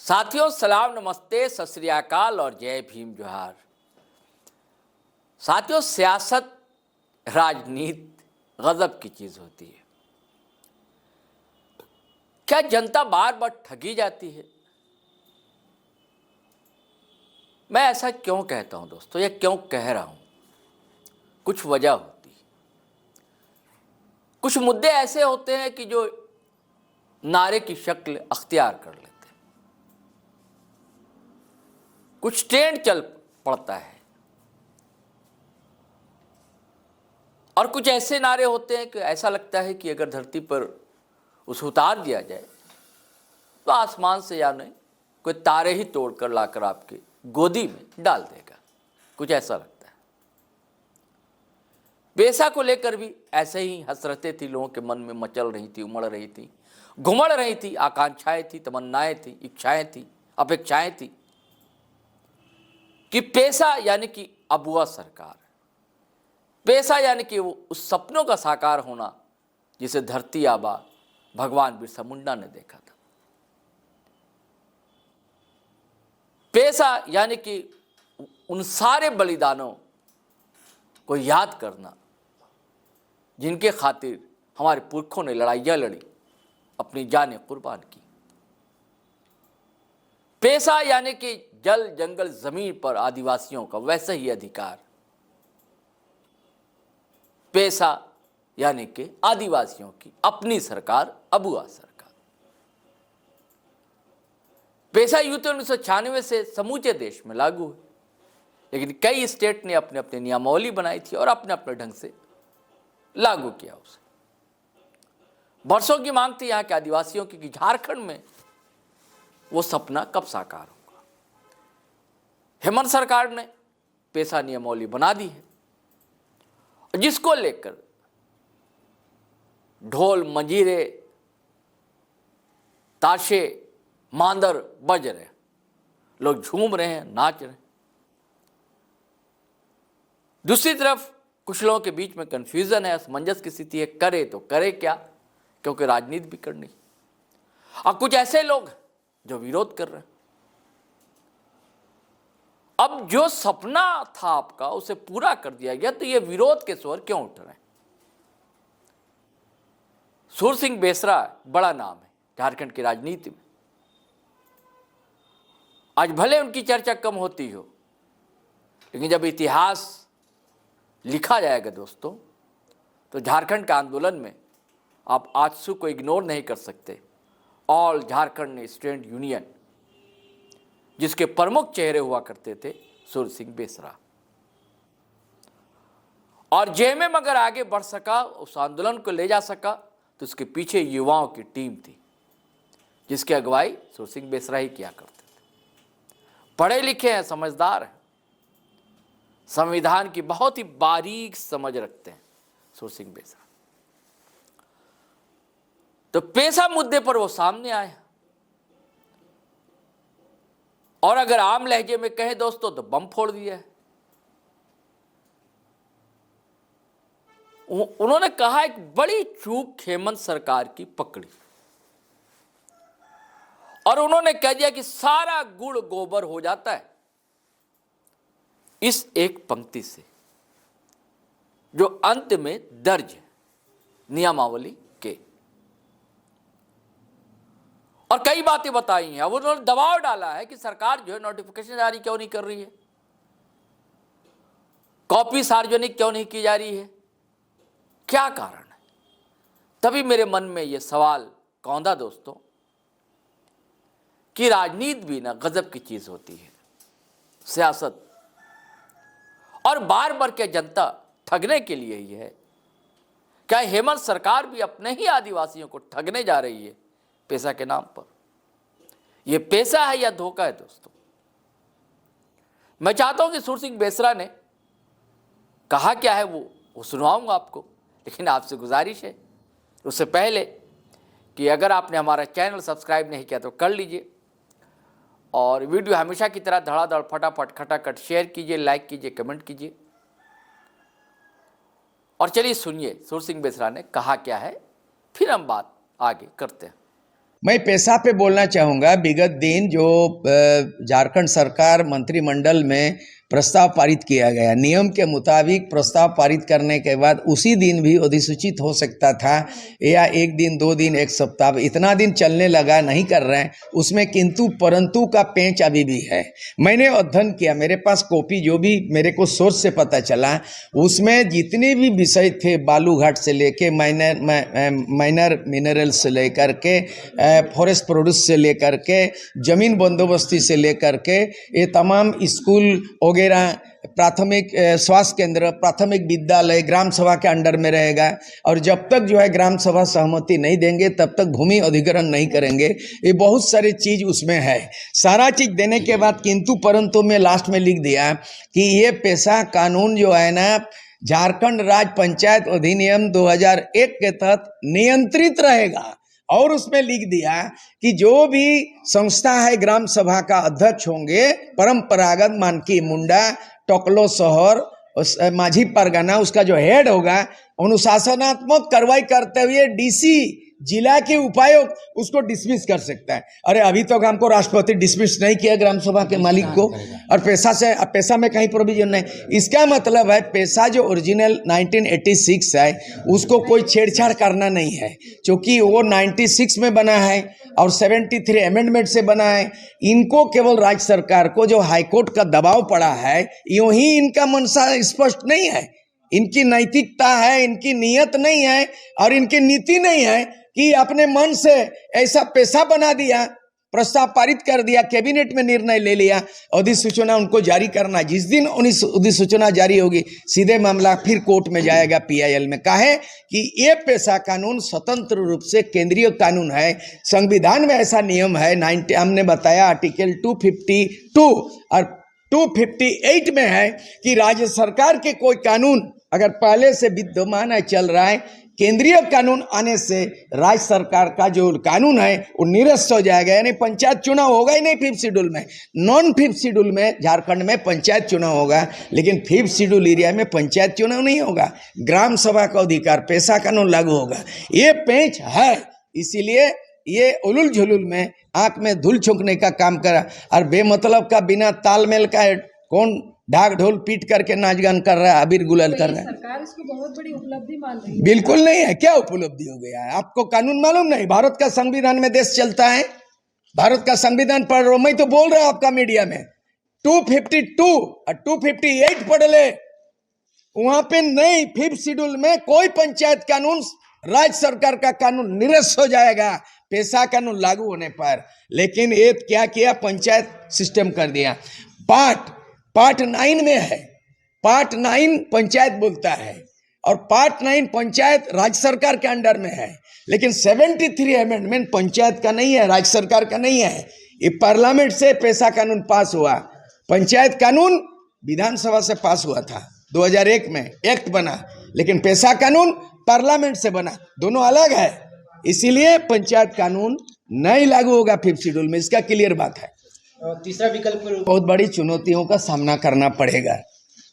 साथियों सलाम नमस्ते सत श्री अकाल और जय भीम जोहार। साथियों सियासत राजनीति गजब की चीज होती है। क्या जनता बार बार ठगी जाती है? मैं ऐसा क्यों कहता हूं दोस्तों, या क्यों कह रहा हूं? कुछ वजह होती है। कुछ मुद्दे ऐसे होते हैं कि जो नारे की शक्ल अख्तियार कर लेते हैं। कुछ ट्रेंड चल पड़ता है और कुछ ऐसे नारे होते हैं कि ऐसा लगता है कि अगर धरती पर उसे उतार दिया जाए तो आसमान से या नहीं कोई तारे ही तोड़कर लाकर आपके गोदी में डाल देगा। कुछ ऐसा लगता है। पेशा को लेकर भी ऐसे ही हसरतें थी, लोगों के मन में मचल रही थी, उमड़ रही थी, घुमड़ रही थी, आकांक्षाएं थी, तमन्नाएं थी, इच्छाएं थी, अपेक्षाएं थी कि पेशा यानी कि अबुआ सरकार, पेशा यानी कि वो उस सपनों का साकार होना जिसे धरती आबा भगवान बिरसा मुंडा ने देखा था। पेशा यानी कि उन सारे बलिदानों को याद करना जिनके खातिर हमारे पुरखों ने लड़ाइयाँ लड़ी, अपनी जानें कुर्बान की। पेशा यानी कि जल जंगल जमीन पर आदिवासियों का वैसे ही अधिकार। पेशा यानी कि आदिवासियों की अपनी सरकार, अबुआ सरकार। पेशा यूं तो 1996 से समूचे देश में लागू हुई, लेकिन कई स्टेट ने अपने अपने नियमावली बनाई थी और अपने अपने ढंग से लागू किया उसे। वर्षों की मांग थी यहाँ के आदिवासियों की कि झारखंड में वो सपना कब साकार होगा। हेमंत सरकार ने पेशा नियमावली बना दी है, जिसको लेकर ढोल मंजीरे ताशे मांदर बज रहे हैं, लोग झूम रहे हैं, नाच रहे हैं। दूसरी तरफ कुछ लोगों के बीच में कंफ्यूजन है, असमंजस की स्थिति है, करे तो करे क्या, क्योंकि राजनीति भी करनी। और कुछ ऐसे लोग जो विरोध कर रहे हैं। अब जो सपना था आपका उसे पूरा कर दिया गया, तो ये विरोध के स्वर क्यों उठ रहे हैं? सूर सिंह बेसरा बड़ा नाम है झारखंड की राजनीति में। आज भले उनकी चर्चा कम होती हो, लेकिन जब इतिहास लिखा जाएगा दोस्तों, तो झारखंड के आंदोलन में आप आजसू को इग्नोर नहीं कर सकते। ऑल झारखंड स्टूडेंट यूनियन, जिसके प्रमुख चेहरे हुआ करते थे सूर सिंह बेसरा, और जेएमएम अगर आगे बढ़ सका, उस आंदोलन को ले जा सका, तो उसके पीछे युवाओं की टीम थी जिसकी अगुवाई सूर सिंह बेसरा ही किया करते थे। पढ़े लिखे हैं, समझदार हैं, संविधान की बहुत ही बारीक समझ रखते हैं सूर सिंह बेसरा। तो पेशा मुद्दे पर वो सामने आए, और अगर आम लहजे में कहें दोस्तों तो बम फोड़ दिया है। उन्होंने कहा एक बड़ी चूक हेमंत सरकार की पकड़ी, और उन्होंने कह दिया कि सारा गुड़ गोबर हो जाता है इस एक पंक्ति से, जो अंत में दर्ज है नियमावली के। और कई बातें बताई हैं। अब उन्होंने दबाव डाला है कि सरकार जो है नोटिफिकेशन जारी क्यों नहीं कर रही है, कॉपी सार्वजनिक क्यों नहीं की जा रही है, क्या कारण है? तभी मेरे मन में यह सवाल कौंधा दोस्तों कि राजनीति भी ना गजब की चीज होती है, सियासत। और बार बार क्या जनता ठगने के लिए ही है? क्या हेमंत सरकार भी अपने ही आदिवासियों को ठगने जा रही है पेशा के नाम पर? यह पेशा है या धोखा है दोस्तों? मैं चाहता हूं कि सूर सिंह बेसरा ने कहा क्या है वो सुनाऊंगा आपको, लेकिन आपसे गुजारिश है उससे पहले कि अगर आपने हमारा चैनल सब्सक्राइब नहीं किया तो कर लीजिए, और वीडियो हमेशा की तरह धड़ाधड़ फटाफट खटाखट शेयर कीजिए, लाइक कीजिए, कमेंट कीजिए। और चलिए सुनिए सूर सिंह बेसरा ने कहा क्या है, फिर हम बात आगे करते हैं। मैं पैसा पे बोलना चाहूँगा। विगत दिन जो झारखंड सरकार मंत्रिमंडल में प्रस्ताव पारित किया गया, नियम के मुताबिक प्रस्ताव पारित करने के बाद उसी दिन भी अधिसूचित हो सकता था, या एक दिन, 2 दिन, 1 सप्ताह, इतना दिन चलने लगा, नहीं कर रहे हैं। उसमें किंतु परंतु का पेंच अभी भी है। मैंने अध्ययन किया, मेरे पास कॉपी जो भी मेरे को सोर्स से पता चला, उसमें जितने भी विषय थे, बालूघाट से लेके माइनर मिनरल्स से लेकर के फॉरेस्ट प्रोड्यूस से लेकर के जमीन बंदोबस्ती से लेकर के ये तमाम स्कूल वगैरह, प्राथमिक स्वास्थ्य केंद्र, प्राथमिक विद्यालय ग्राम सभा के अंडर में रहेगा। और जब तक जो है ग्राम सभा सहमति नहीं देंगे तब तक भूमि अधिग्रहण नहीं करेंगे। ये बहुत सारी चीज उसमें है। सारा चीज देने के बाद किंतु परंतु में लास्ट में लिख दिया कि ये पेशा कानून जो है ना, झारखंड राज्य पंचायत अधिनियम 2001 के तहत नियंत्रित रहेगा। और उसमें लिख दिया कि जो भी संस्था है ग्राम सभा का अध्यक्ष होंगे परंपरागत मानकी मुंडा टोकलो शहर माझी परगना, उसका जो हेड होगा अनुशासनात्मक कार्रवाई करते हुए डीसी जिला के उपायुक्त उसको डिसमिस कर सकता है। अरे अभी तक हमको राष्ट्रपति डिसमिस नहीं किया ग्राम सभा के मालिक को, और पैसा में कहीं प्रोविजन नहीं। इसका मतलब है पैसा जो ओरिजिनल 1986 है उसको कोई छेड़छाड़ करना नहीं है, क्योंकि वो 96 में बना है और 73 अमेंडमेंट से बना है। इनको केवल राज्य सरकार को जो हाईकोर्ट का दबाव पड़ा है, यूं ही इनका मनसा स्पष्ट नहीं है, इनकी नैतिकता है, इनकी नीयत नहीं है और इनकी नीति नहीं है कि अपने मन से ऐसा पैसा बना दिया, प्रस्ताव पारित कर दिया, कैबिनेट में निर्णय ले लिया, अधिसूचना उनको जारी करना। जिस दिन अधिसूचना जारी होगी सीधे मामला फिर कोर्ट में जाएगा PIL में। काहे कि ये पेशा कानून स्वतंत्र रूप से केंद्रीय कानून है, संविधान में ऐसा नियम है। हमने बताया आर्टिकल 252 और 258 में है कि राज्य सरकार के कोई कानून अगर पहले से विद्यमान है, चल रहा है, केंद्रीय कानून आने से राज्य सरकार का जो कानून है वो निरस्त हो जाएगा। यानी पंचायत चुनाव होगा ही नहीं 5th शेड्यूल में। नॉन 5th शेड्यूल में झारखंड में पंचायत चुनाव होगा, लेकिन 5th शेड्यूल एरिया में पंचायत चुनाव नहीं होगा। ग्राम सभा का अधिकार, पैसा कानून लागू होगा। ये पेंच है, इसीलिए ये उलुल झुलुल में आंख में धूल झोंकने का काम करा। और बेमतलब का बिना तालमेल का कौन ढाक ढोल पीट करके नाच गान कर रहा है, अबीर गुलाल कर रहा है। सरकार इसको बहुत बड़ी उपलब्धि मान रही है। बिल्कुल नहीं है। क्या उपलब्धि हो गया है? आपको कानून मालूम नहीं? भारत का संविधान में देश चलता है, भारत का संविधान पढ़ रहा हूं मैं, तो बोल रहा हूं आपका मीडिया में 252 और 258 पढ़ ले, वहां पे नहीं 5th शेड्यूल में कोई पंचायत कानून राज्य सरकार का कानून निरस्त हो जाएगा पैसा कानून लागू होने पर। लेकिन ये क्या किया, पंचायत सिस्टम कर दिया। पार्ट 9 में है, पार्ट 9 पंचायत बोलता है और पार्ट 9 पंचायत राज्य सरकार के अंडर में है। लेकिन 73 अमेंडमेंट पंचायत का नहीं है, राज्य सरकार का नहीं है। ये पार्लियामेंट से पैसा कानून पास हुआ। पंचायत कानून विधानसभा से पास हुआ था, 2001 में एक्ट बना, लेकिन पैसा कानून पार्लियामेंट से बना, दोनों अलग है। इसीलिए पंचायत कानून नहीं लागू होगा 5th शेड्यूल में, इसका क्लियर बात है। तीसरा विकल्प बहुत बड़ी चुनौतियों का सामना करना पड़ेगा।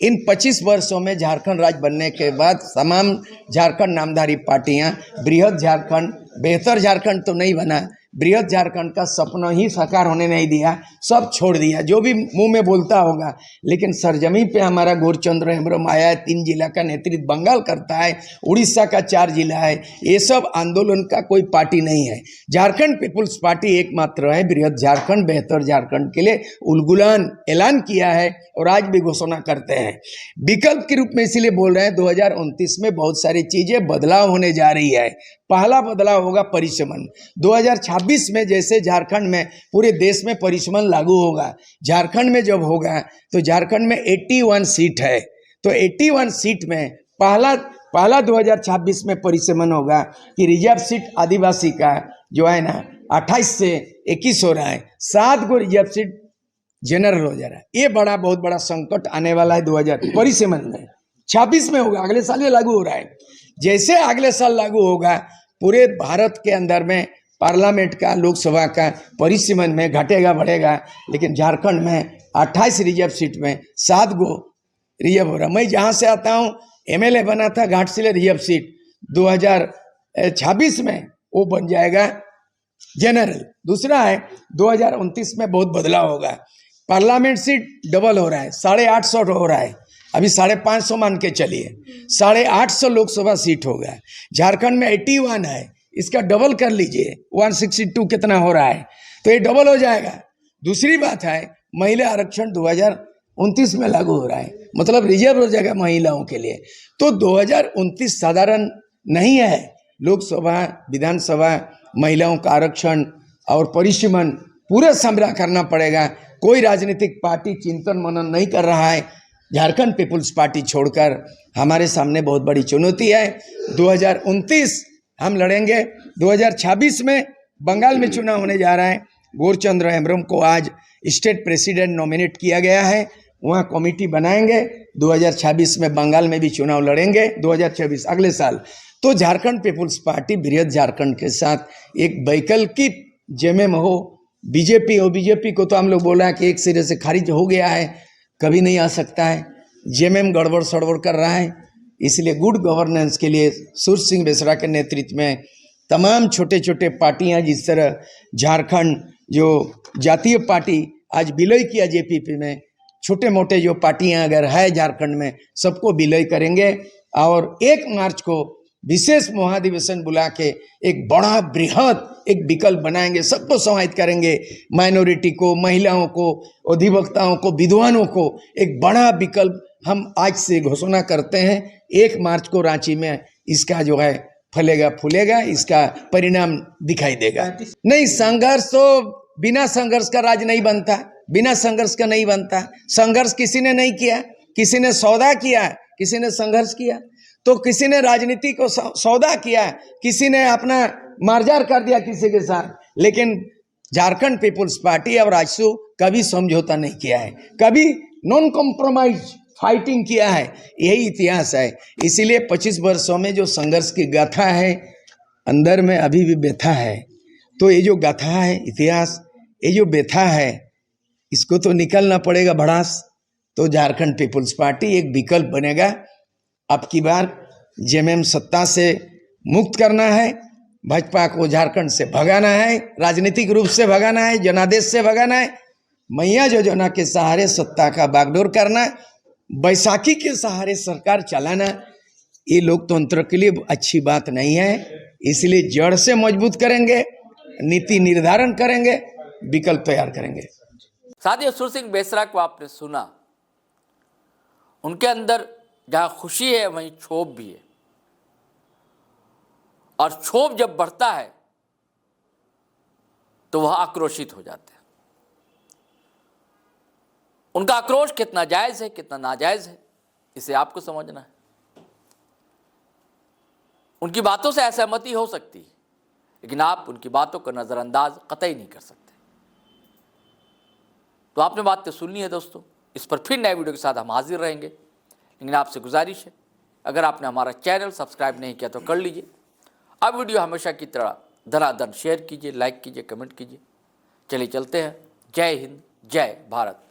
इन 25 वर्षों में झारखंड राज्य बनने के बाद तमाम झारखंड नामधारी पार्टियां बृहद झारखंड, बेहतर झारखंड तो नहीं बना, बृहद झारखंड का सपना ही साकार होने नहीं दिया, सब छोड़ दिया। जो भी मुंह में बोलता होगा, लेकिन सरजमी पे हमारा गौरचंद्र हेम्ब्रम आया है, 3 जिला का नेतृत्व बंगाल करता है, उड़ीसा का 4 जिला है। ये सब आंदोलन का कोई पार्टी नहीं है। झारखंड पीपुल्स पार्टी एकमात्र है, बृहद झारखंड बेहतर झारखंड के लिए उलगुलान ऐलान किया है और आज भी घोषणा करते हैं। विकल्प के रूप में इसीलिए बोल रहे हैं 2029 में बहुत सारी चीजें बदलाव होने जा रही है। पहला बदलाव होगा परिसमन। 2026 में जैसे झारखंड में पूरे देश में परिसमन लागू होगा, झारखंड में जब होगा तो झारखंड में 81 सीट है, तो 81 सीट में पहला 2026 में परिसमन होगा कि रिजर्व सीट आदिवासी का जो है ना 28 से 21 हो रहा है, 7 गो रिजर्व सीट जनरल हो जा रहा है। ये बहुत बड़ा संकट आने वाला है 2000 परिसमन में। 26 में होगा, अगले साल ये लागू हो रहा है। जैसे अगले साल लागू होगा, पूरे भारत के अंदर में पार्लियामेंट का, लोकसभा का परिसीमन में घटेगा बढ़ेगा, लेकिन झारखंड में 28 रिजर्व सीट में 7 गो रिजर्व हो रहा। मैं जहाँ से आता हूँ MLA बना था घाटशिला रिजर्व सीट, 2026 में वो बन जाएगा जनरल। दूसरा है 2029 में बहुत बदलाव होगा, पार्लियामेंट सीट डबल हो रहा है, 850 हो रहा है, अभी 550 मान के चलिए, 850 लोकसभा सीट होगा। झारखंड में 81 है, इसका डबल कर लीजिए, 162 कितना हो रहा है, तो ये डबल हो जाएगा। दूसरी बात है महिला आरक्षण 2029 में लागू हो रहा है, मतलब रिजर्व हो जाएगा महिलाओं के लिए। तो 2029 साधारण नहीं है, लोकसभा विधानसभा महिलाओं का आरक्षण और परिसीमन पूरा संग्रह करना पड़ेगा। कोई राजनीतिक पार्टी चिंतन मनन नहीं कर रहा है, झारखंड पीपुल्स पार्टी छोड़कर। हमारे सामने बहुत बड़ी चुनौती है, 2029 हम लड़ेंगे। 2026 में बंगाल में चुनाव होने जा रहा है, गौरचंद्र हेम्ब्रम को आज स्टेट प्रेसिडेंट नॉमिनेट किया गया है, वहाँ कमेटी बनाएंगे। 2026 में बंगाल में भी चुनाव लड़ेंगे, 2026 अगले साल। तो झारखंड पीपुल्स पार्टी बृहद झारखंड के साथ एक वैकल्पिक जेएमएम हो, बीजेपी हो। बीजेपी को तो हम लोग बोला कि एक सिरे से खारिज हो गया है, कभी नहीं आ सकता है, जेएमएम गड़बड़ सड़बड़ कर रहा है। इसलिए गुड गवर्नेंस के लिए सूर्य सिंह बेसरा के नेतृत्व में तमाम छोटे छोटे पार्टियां, जिस तरह झारखंड जो जातीय पार्टी आज विलय किया जेपीपी में, छोटे मोटे जो पार्टियां अगर है झारखंड में सबको विलय करेंगे और 1 मार्च को विशेष महाधिवेशन बुला के एक बड़ा बृहद एक विकल्प बनाएंगे, सबको समाहित करेंगे, माइनॉरिटी को, महिलाओं को, अधिवक्ताओं को, विद्वानों को। एक बड़ा विकल्प हम आज से घोषणा करते हैं। 1 मार्च को रांची में इसका जो है फलेगा फूलेगा, इसका परिणाम दिखाई देगा। नहीं, संघर्ष तो बिना संघर्ष का राज नहीं बनता, बिना संघर्ष का नहीं बनता। संघर्ष किसी ने नहीं किया, किसी ने सौदा किया, किसी ने संघर्ष किया। तो किसी ने राजनीति को सौदा किया, किसी ने अपना मार्जार कर दिया किसी के साथ, लेकिन झारखंड पीपुल्स पार्टी और राजसू कभी समझौता नहीं किया है, कभी नॉन कॉम्प्रोमाइज फाइटिंग किया है। यही इतिहास है। इसीलिए 25 वर्षों में जो संघर्ष की गाथा है, अंदर में अभी भी व्यथा है। तो ये जो गाथा है, इतिहास, ये जो व्यथा है, इसको तो निकलना पड़ेगा भड़ास। तो झारखंड पीपुल्स पार्टी एक विकल्प बनेगा। अब की बार जेएमएम सत्ता से मुक्त करना है, भाजपा को झारखंड से भगाना है, राजनीतिक रूप से भगाना है, जनादेश से भगाना है, मैया योजना के सहारे सत्ता का बागडोर करना, बैसाखी के सहारे सरकार चलाना, ये लोकतंत्र के लिए अच्छी बात नहीं है। इसलिए जड़ से मजबूत करेंगे, नीति निर्धारण करेंगे, विकल्प तैयार करेंगे। साथियों, सूर्य सिंह बेसरा को आपने सुना, उनके अंदर जहाँ खुशी है वहीं क्षोभ भी है, और क्षोभ जब बढ़ता है तो वह आक्रोशित हो जाते हैं। उनका आक्रोश कितना जायज है, कितना नाजायज है, इसे आपको समझना है। उनकी बातों से असहमति हो सकती है, लेकिन आप उनकी बातों को नजरअंदाज कतई नहीं कर सकते। तो आपने बात तो सुननी है दोस्तों। इस पर फिर नए वीडियो के साथ हम हाजिर रहेंगे, लेकिन आपसे गुजारिश है, अगर आपने हमारा चैनल सब्सक्राइब नहीं किया तो कर लीजिए। अब वीडियो हमेशा की तरह धनाधन शेयर कीजिए, लाइक कीजिए, कमेंट कीजिए। चलिए चलते हैं। जय हिंद, जय भारत।